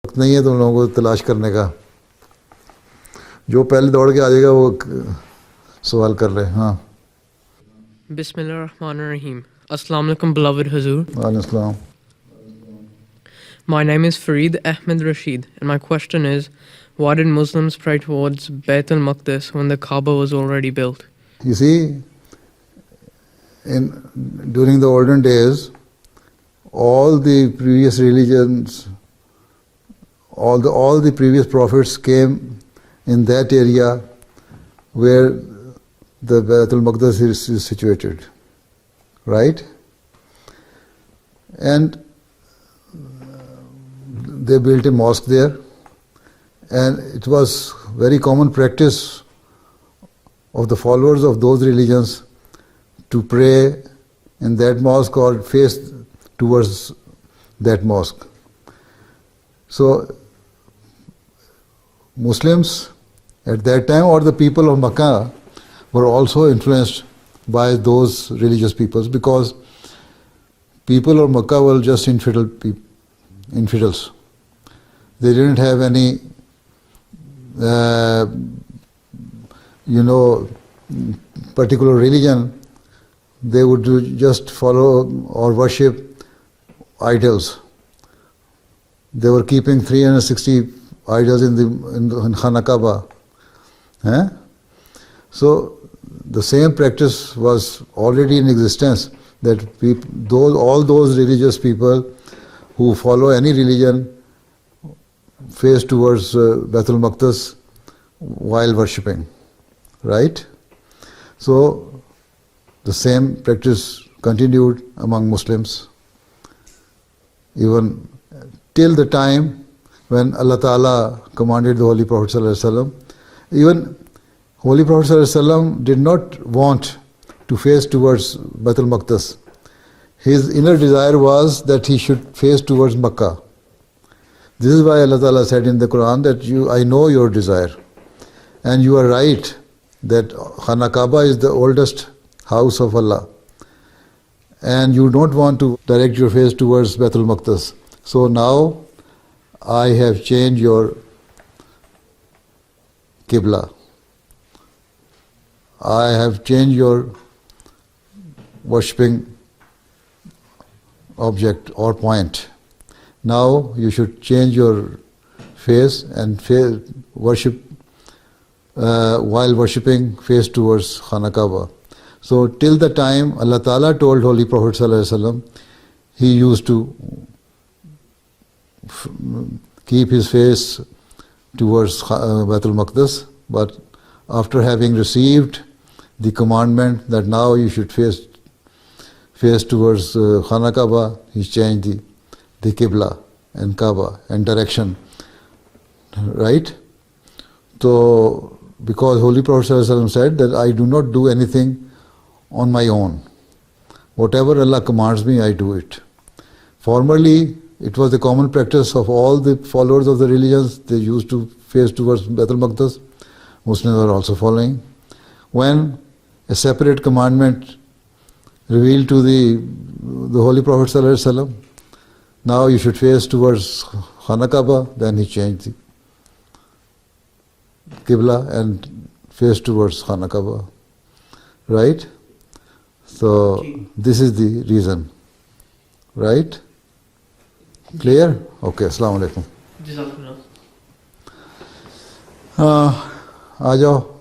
वक्त नहीं है तुम लोगों को तलाश करने का। जो पहले दौड़ के आ जाएगा वो सवाल कर रहे। हाँ, Bismillahirrahmanirrahim. Assalamu alaikum, beloved Hazur. वालेकुम। My name is Fareed Ahmed Rashid, and my question is, why did Muslims pray towards Bayt al-Maqdis when the Kaaba was already built? You see, during the olden days, all the previous religions, all the previous prophets came in that area where the Bayt al-Maqdis is situated, right? And they built a mosque there, and it was very common practice of the followers of those religions to pray in that mosque or face towards that mosque. So Muslims at that time, or the people of Makkah, were also influenced by those religious peoples, because people of Makkah were just infidels. They didn't have any particular religion. They would just follow or worship idols. They were keeping 360 idols in Khana Kaaba. So the same practice was already in existence, that all those religious people who follow any religion face towards Baitul Maqdis while worshipping, right? So the same practice continued among Muslims even till the time when Allah Ta'ala commanded the Holy Prophet ﷺ. Even Holy Prophet ﷺ did not want to face towards Baitul Maqdis. His inner desire was that he should face towards Makkah. This is why Allah Ta'ala said in the Quran that I know your desire. And you are right that Khana Kaaba is the oldest house of Allah. And you don't want to direct your face towards Baitul Maqdis. So now I have changed your Qibla. I have changed your worshipping object or point. Now you should change your face and worship while worshipping face towards Khana Kaaba. So till the time Allah Ta'ala told Holy Prophet ﷺ, he used to keep his face towards Baitul Maqdis, but after having received the commandment that now you should face towards Khana Kaaba, he changed the Qibla and Kaaba and direction, right? So because Holy Prophet ﷺ said that I do not do anything on my own. Whatever Allah commands me, I do it. Formerly, it was the common practice of all the followers of the religions. They used to face towards Baitul Maqdis. Muslims were also following. When a separate commandment revealed to the Holy Prophet ﷺ, now you should face towards Khana Kaaba, then he changed the Qibla and face towards Khana Kaaba, right? So this is the reason, right? Clear? Okay, Assalamu alaikum. आ जाओ।